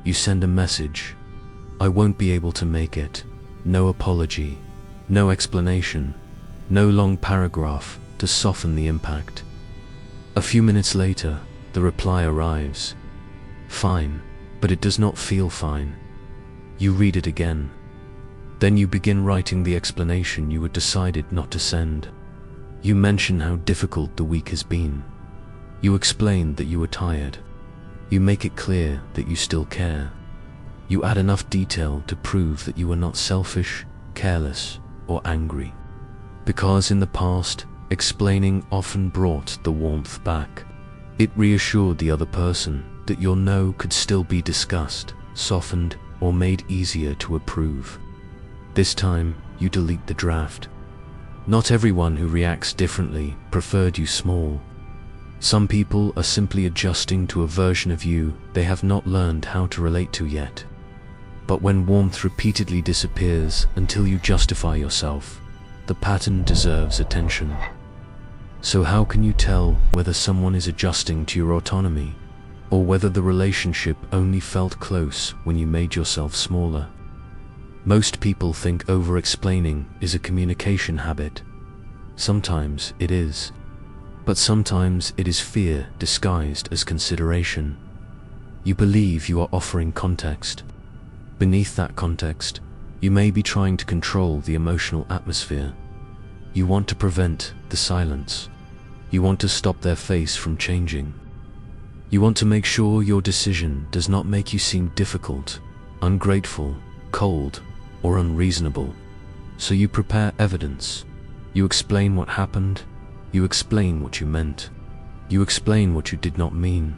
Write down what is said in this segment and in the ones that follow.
You send a message. I won't be able to make it. No apology, no explanation, no long paragraph to soften the impact. A few minutes later, the reply arrives. Fine, but it does not feel fine. You read it again. Then you begin writing the explanation you had decided not to send. You mention how difficult the week has been. You explain that you were tired. You make it clear that you still care. You add enough detail to prove that you were not selfish, careless, or angry. Because in the past, explaining often brought the warmth back. It reassured the other person that your no could still be discussed, softened, or made easier to approve. This time, you delete the draft. Not everyone who reacts differently preferred you small. Some people are simply adjusting to a version of you they have not learned how to relate to yet. But when warmth repeatedly disappears until you justify yourself, the pattern deserves attention. So how can you tell whether someone is adjusting to your autonomy, or whether the relationship only felt close when you made yourself smaller? Most people think over-explaining is a communication habit. Sometimes it is, but sometimes it is fear disguised as consideration. You believe you are offering context. Beneath that context, you may be trying to control the emotional atmosphere. You want to prevent the silence. You want to stop their face from changing. You want to make sure your decision does not make you seem difficult, ungrateful, cold, or unreasonable. So you prepare evidence. You explain what happened. You explain what you meant. You explain what you did not mean.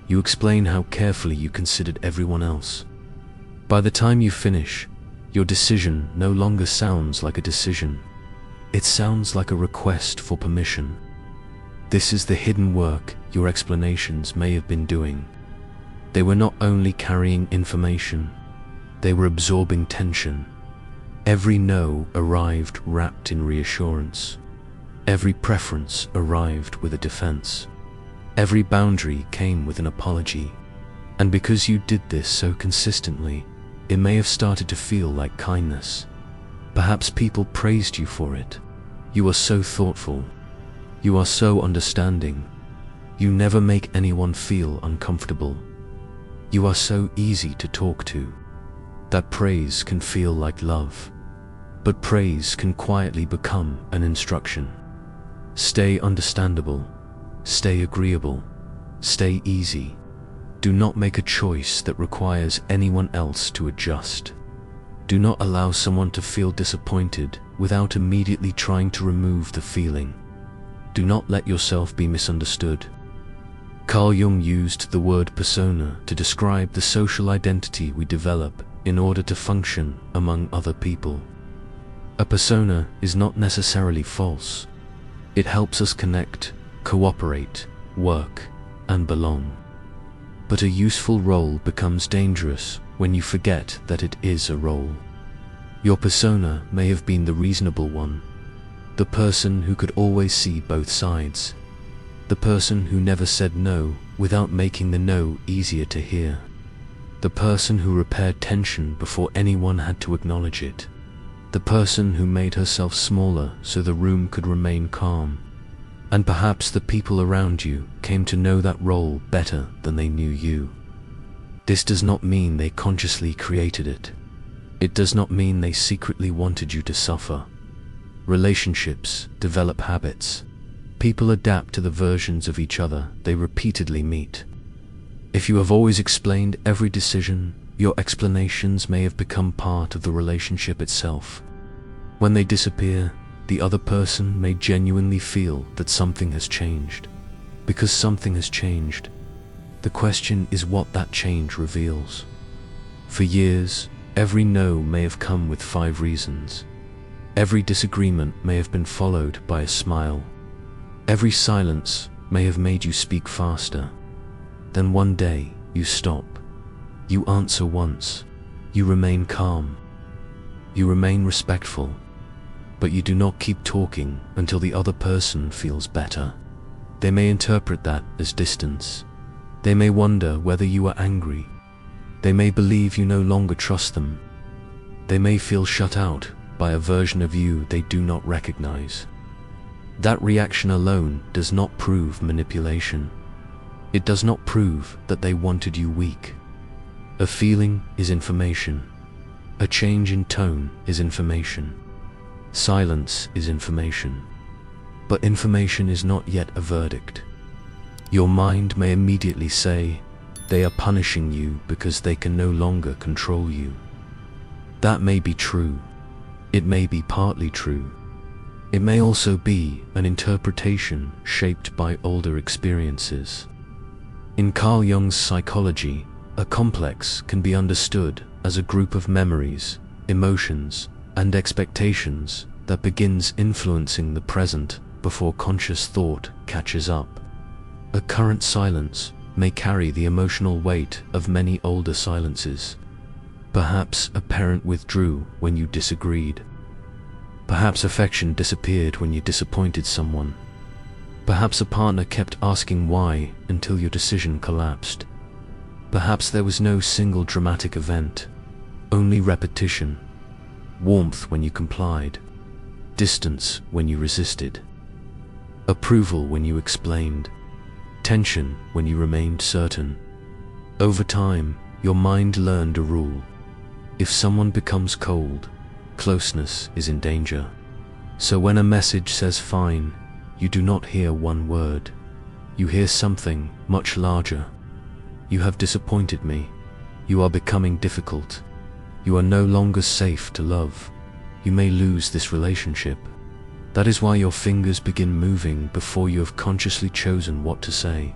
You explain how carefully you considered everyone else. By the time you finish, your decision no longer sounds like a decision. It sounds like a request for permission. This is the hidden work your explanations may have been doing. They were not only carrying information, they were absorbing tension. Every no arrived wrapped in reassurance. Every preference arrived with a defense. Every boundary came with an apology. And because you did this so consistently, it may have started to feel like kindness. Perhaps people praised you for it. You are so thoughtful. You are so understanding. You never make anyone feel uncomfortable. You are so easy to talk to. That praise can feel like love. But praise can quietly become an instruction. Stay understandable. Stay agreeable. Stay easy. Do not make a choice that requires anyone else to adjust. Do not allow someone to feel disappointed without immediately trying to remove the feeling. Do not let yourself be misunderstood. Carl Jung used the word persona to describe the social identity we develop in order to function among other people. A persona is not necessarily false. It helps us connect, cooperate, work, and belong. But a useful role becomes dangerous when you forget that it is a role. Your persona may have been the reasonable one, the person who could always see both sides, the person who never said no without making the no easier to hear, the person who repaired tension before anyone had to acknowledge it, the person who made herself smaller so the room could remain calm. And perhaps the people around you came to know that role better than they knew you. This does not mean they consciously created it. It does not mean they secretly wanted you to suffer. Relationships develop habits. People adapt to the versions of each other they repeatedly meet. If you have always explained every decision, your explanations may have become part of the relationship itself. When they disappear, the other person may genuinely feel that something has changed. Because something has changed, the question is what that change reveals. For years, every no may have come with 5 reasons. Every disagreement may have been followed by a smile. Every silence may have made you speak faster. Then one day, you stop. You answer once. You remain calm. You remain respectful. But you do not keep talking until the other person feels better. They may interpret that as distance. They may wonder whether you are angry. They may believe you no longer trust them. They may feel shut out by a version of you they do not recognize. That reaction alone does not prove manipulation. It does not prove that they wanted you weak. A feeling is information. A change in tone is information. Silence is information. But information is not yet a verdict. Your mind may immediately say, they are punishing you because they can no longer control you. That may be true. It may be partly true. It may also be an interpretation shaped by older experiences. In Carl Jung's psychology, a complex can be understood as a group of memories, emotions, and expectations that begins influencing the present before conscious thought catches up. A current silence may carry the emotional weight of many older silences. Perhaps a parent withdrew when you disagreed. Perhaps affection disappeared when you disappointed someone. Perhaps a partner kept asking why until your decision collapsed. Perhaps there was no single dramatic event, only repetition. Warmth when you complied, distance when you resisted, approval when you explained, tension when you remained certain. Over time, your mind learned a rule. If someone becomes cold, closeness is in danger. So when a message says fine, you do not hear one word. You hear something much larger. You have disappointed me. You are becoming difficult. You are no longer safe to love. You may lose this relationship. That is why your fingers begin moving before you have consciously chosen what to say.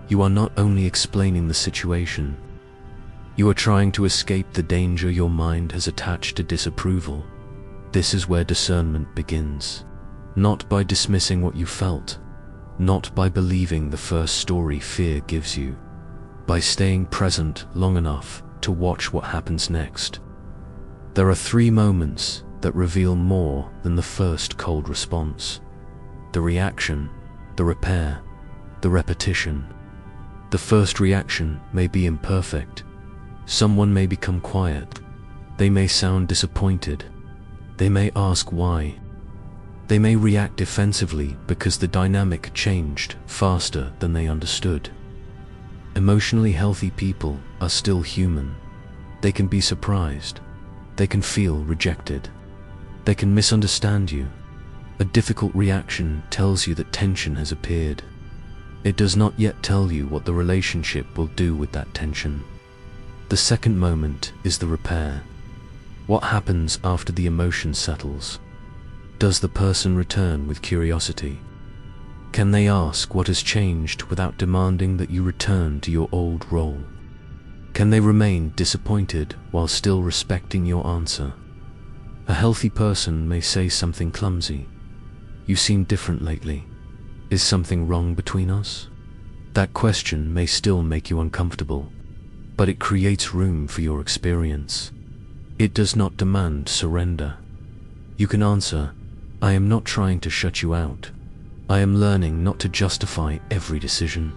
You are not only explaining the situation, you are trying to escape the danger your mind has attached to disapproval. This is where discernment begins. Not by dismissing what you felt, not by believing the first story fear gives you, by staying present long enough to watch what happens next. There are 3 moments that reveal more than the first cold response: the reaction, the repair, the repetition. The first reaction may be imperfect. Someone may become quiet. They may sound disappointed. They may ask why. They may react defensively because the dynamic changed faster than they understood. Emotionally healthy people are still human. They can be surprised. They can feel rejected. They can misunderstand you. A difficult reaction tells you that tension has appeared. It does not yet tell you what the relationship will do with that tension. The second moment is the repair. What happens after the emotion settles? Does the person return with curiosity? Can they ask what has changed without demanding that you return to your old role? Can they remain disappointed while still respecting your answer? A healthy person may say something clumsy. You seem different lately. Is something wrong between us? That question may still make you uncomfortable, but it creates room for your experience. It does not demand surrender. You can answer, I am not trying to shut you out. I am learning not to justify every decision.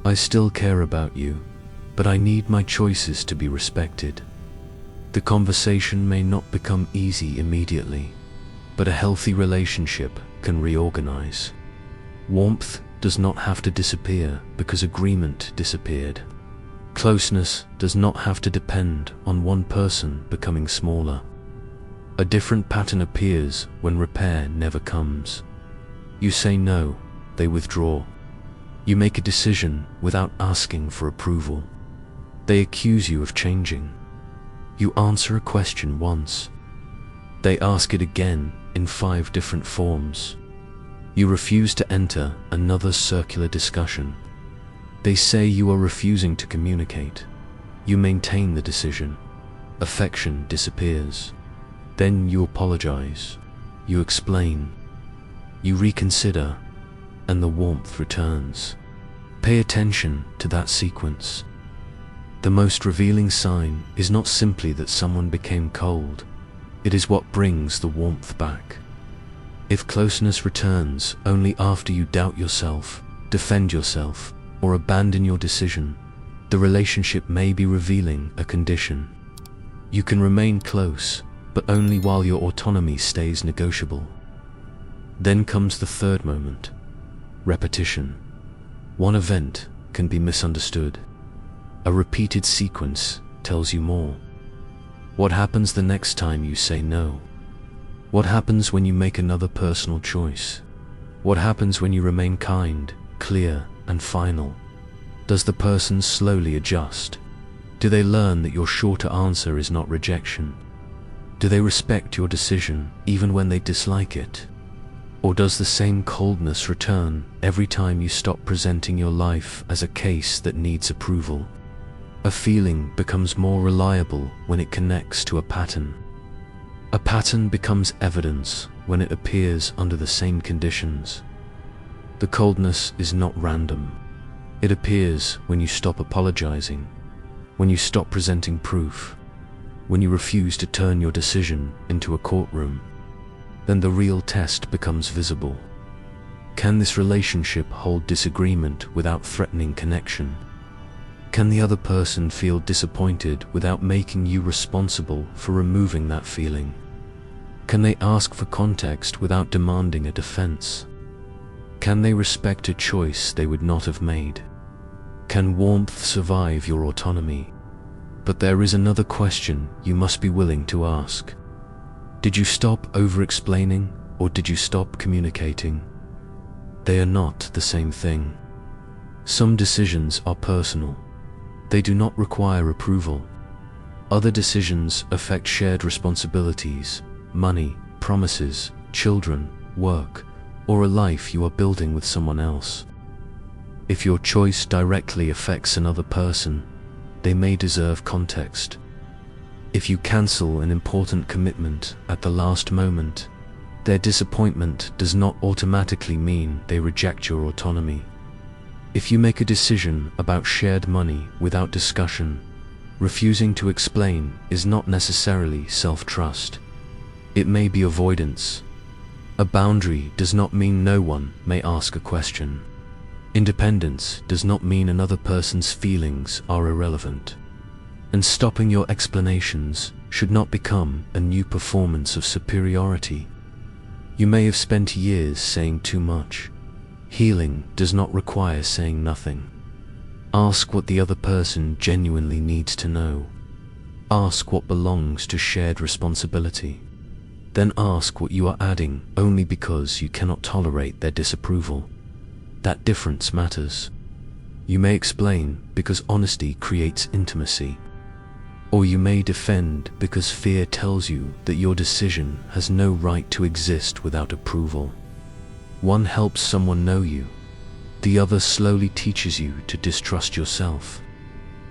I still care about you, but I need my choices to be respected. The conversation may not become easy immediately, but a healthy relationship can reorganize. Warmth does not have to disappear because agreement disappeared. Closeness does not have to depend on one person becoming smaller. A different pattern appears when repair never comes. You say no, they withdraw. You make a decision without asking for approval. They accuse you of changing. You answer a question once. They ask it again in 5 different forms. You refuse to enter another circular discussion. They say you are refusing to communicate. You maintain the decision. Affection disappears. Then you apologize. You explain. You reconsider, and the warmth returns. Pay attention to that sequence. The most revealing sign is not simply that someone became cold. It is what brings the warmth back. If closeness returns only after you doubt yourself, defend yourself, or abandon your decision, The relationship may be revealing a condition. You can remain close, but only while your autonomy stays negotiable. Then comes the third moment: repetition. One event can be misunderstood. A repeated sequence tells you more. What happens the next time you say no? What happens when you make another personal choice? What happens when you remain kind, clear, and final? Does the person slowly adjust? Do they learn that your shorter answer is not rejection? Do they respect your decision even when they dislike it? Or does the same coldness return every time you stop presenting your life as a case that needs approval? A feeling becomes more reliable when it connects to a pattern. A pattern becomes evidence when it appears under the same conditions. The coldness is not random. It appears when you stop apologizing, when you stop presenting proof, when you refuse to turn your decision into a courtroom. Then the real test becomes visible. Can this relationship hold disagreement without threatening connection? Can the other person feel disappointed without making you responsible for removing that feeling? Can they ask for context without demanding a defense? Can they respect a choice they would not have made? Can warmth survive your autonomy? But there is another question you must be willing to ask. Did you stop over-explaining, or did you stop communicating? They are not the same thing. Some decisions are personal. They do not require approval. Other decisions affect shared responsibilities, money, promises, children, work, or a life you are building with someone else. If your choice directly affects another person, they may deserve context. If you cancel an important commitment at the last moment, their disappointment does not automatically mean they reject your autonomy. If you make a decision about shared money without discussion, refusing to explain is not necessarily self-trust. It may be avoidance. A boundary does not mean no one may ask a question. Independence does not mean another person's feelings are irrelevant. And stopping your explanations should not become a new performance of superiority. You may have spent years saying too much. Healing does not require saying nothing. Ask what the other person genuinely needs to know. Ask what belongs to shared responsibility. Then ask what you are adding only because you cannot tolerate their disapproval. That difference matters. You may explain because honesty creates intimacy. Or you may defend because fear tells you that your decision has no right to exist without approval. One helps someone know you. The other slowly teaches you to distrust yourself.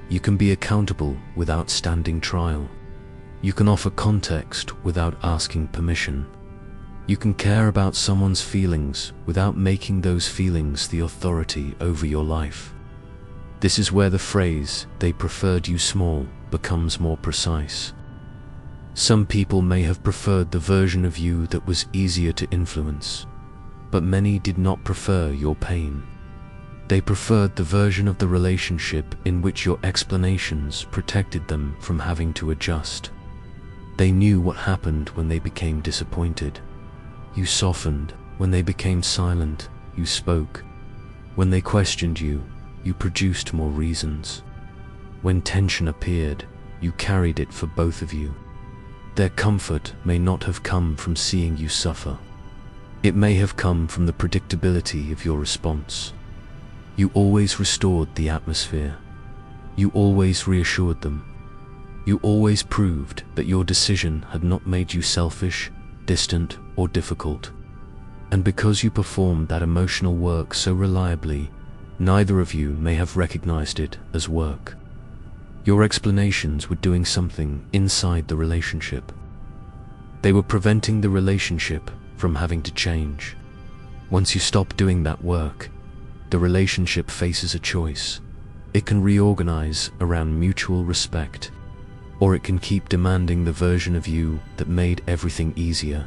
You can be accountable without standing trial. You can offer context without asking permission. You can care about someone's feelings without making those feelings the authority over your life. This is where the phrase, "they preferred you small," becomes more precise. Some people may have preferred the version of you that was easier to influence, but many did not prefer your pain. They preferred the version of the relationship in which your explanations protected them from having to adjust. They knew what happened when they became disappointed. You softened. When they became silent, you spoke. When they questioned you, you produced more reasons. When tension appeared, you carried it for both of you. Their comfort may not have come from seeing you suffer. It may have come from the predictability of your response. You always restored the atmosphere. You always reassured them. You always proved that your decision had not made you selfish, distant, or difficult. And because you performed that emotional work so reliably, neither of you may have recognized it as work. Your explanations were doing something inside the relationship. They were preventing the relationship from having to change. Once you stop doing that work, the relationship faces a choice. It can reorganize around mutual respect, or it can keep demanding the version of you that made everything easier.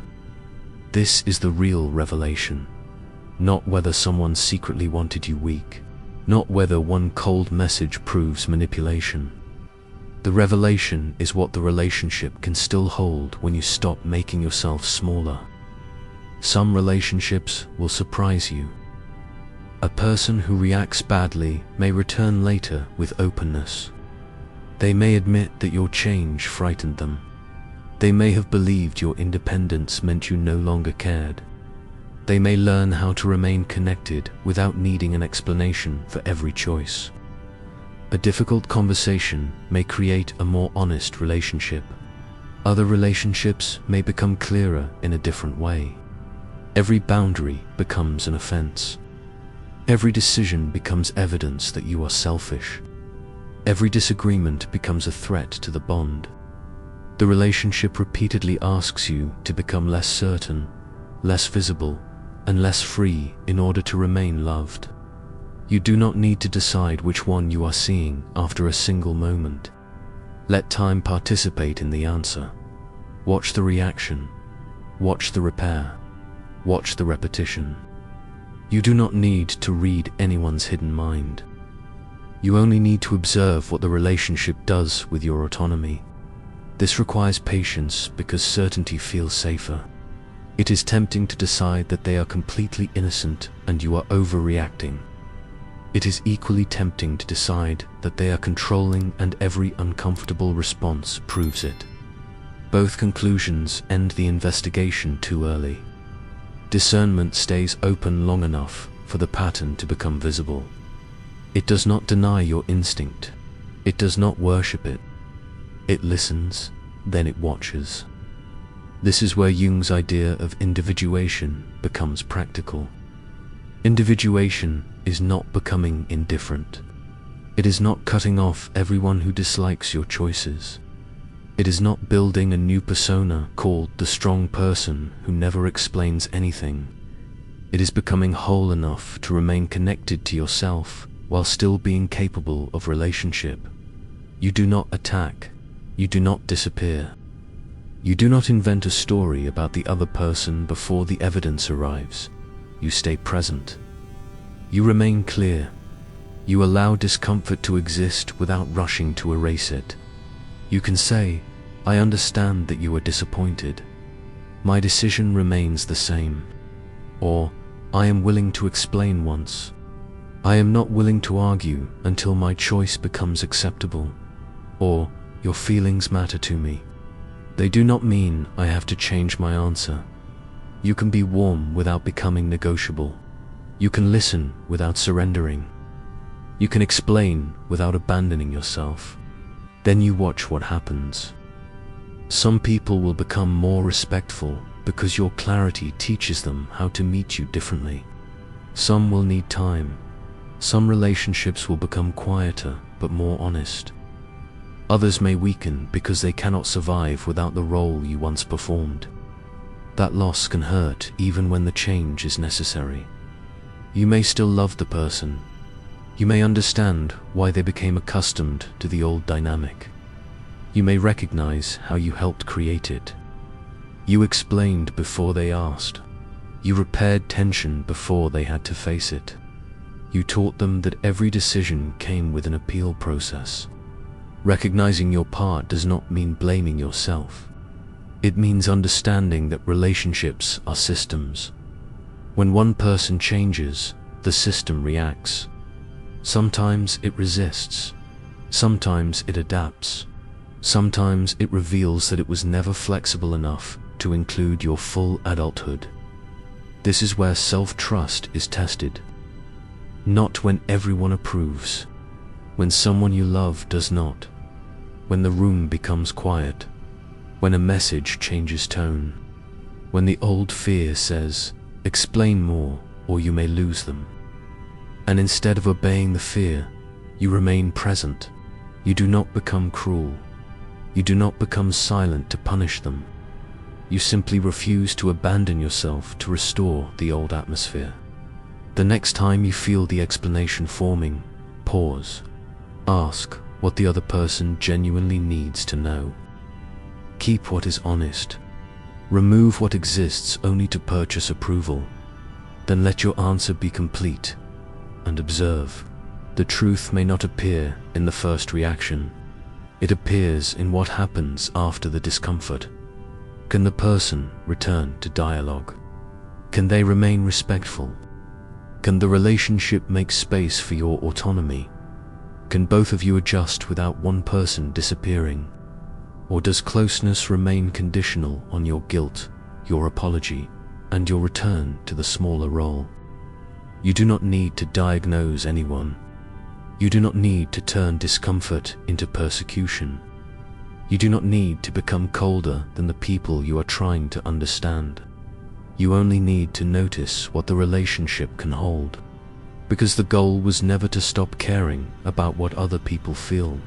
This is the real revelation, not whether someone secretly wanted you weak, not whether one cold message proves manipulation. The revelation is what the relationship can still hold when you stop making yourself smaller. Some relationships will surprise you. A person who reacts badly may return later with openness. They may admit that your change frightened them. They may have believed your independence meant you no longer cared. They may learn how to remain connected without needing an explanation for every choice. A difficult conversation may create a more honest relationship. Other relationships may become clearer in a different way. Every boundary becomes an offense. Every decision becomes evidence that you are selfish. Every disagreement becomes a threat to the bond. The relationship repeatedly asks you to become less certain, less visible, and less free in order to remain loved. You do not need to decide which one you are seeing after a single moment. Let time participate in the answer. Watch the reaction. Watch the repair. Watch the repetition. You do not need to read anyone's hidden mind. You only need to observe what the relationship does with your autonomy. This requires patience because certainty feels safer. It is tempting to decide that they are completely innocent and you are overreacting. It is equally tempting to decide that they are controlling and every uncomfortable response proves it. Both conclusions end the investigation too early. Discernment stays open long enough for the pattern to become visible. It does not deny your instinct. It does not worship it. It listens, then it watches. This is where Jung's idea of individuation becomes practical. Individuation is not becoming indifferent. It is not cutting off everyone who dislikes your choices. It is not building a new persona called the strong person who never explains anything. It is becoming whole enough to remain connected to yourself while still being capable of relationship. You do not attack. You do not disappear. You do not invent a story about the other person before the evidence arrives. You stay present. You remain clear. You allow discomfort to exist without rushing to erase it. You can say, "I understand that you are disappointed. My decision remains the same." Or, "I am willing to explain once. I am not willing to argue until my choice becomes acceptable." Or, "Your feelings matter to me. They do not mean I have to change my answer." You can be warm without becoming negotiable. You can listen without surrendering. You can explain without abandoning yourself. Then you watch what happens. Some people will become more respectful because your clarity teaches them how to meet you differently. Some will need time. Some relationships will become quieter but more honest. Others may weaken because they cannot survive without the role you once performed. That loss can hurt even when the change is necessary. You may still love the person. You may understand why they became accustomed to the old dynamic. You may recognize how you helped create it. You explained before they asked. You repaired tension before they had to face it. You taught them that every decision came with an appeal process. Recognizing your part does not mean blaming yourself. It means understanding that relationships are systems. When one person changes, the system reacts. Sometimes it resists. Sometimes it adapts. Sometimes it reveals that it was never flexible enough to include your full adulthood. This is where self-trust is tested. Not when everyone approves. When someone you love does not. When the room becomes quiet. When a message changes tone. When the old fear says, "Explain more or you may lose them." And instead of obeying the fear, you remain present. You do not become cruel. You do not become silent to punish them. You simply refuse to abandon yourself to restore the old atmosphere. The next time you feel the explanation forming, pause. Ask what the other person genuinely needs to know. Keep what is honest. Remove what exists only to purchase approval. Then let your answer be complete and observe. The truth may not appear in the first reaction. It appears in what happens after the discomfort. Can the person return to dialogue? Can they remain respectful? Can the relationship make space for your autonomy? Can both of you adjust without one person disappearing? Or does closeness remain conditional on your guilt, your apology, and your return to the smaller role? You do not need to diagnose anyone. You do not need to turn discomfort into persecution. You do not need to become colder than the people you are trying to understand. You only need to notice what the relationship can hold. Because the goal was never to stop caring about what other people feel.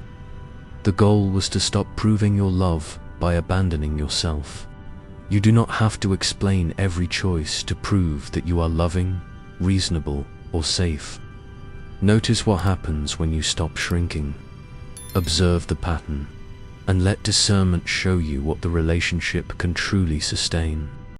The goal was to stop proving your love by abandoning yourself. You do not have to explain every choice to prove that you are loving, reasonable, or safe. Notice what happens when you stop shrinking. Observe the pattern, and let discernment show you what the relationship can truly sustain.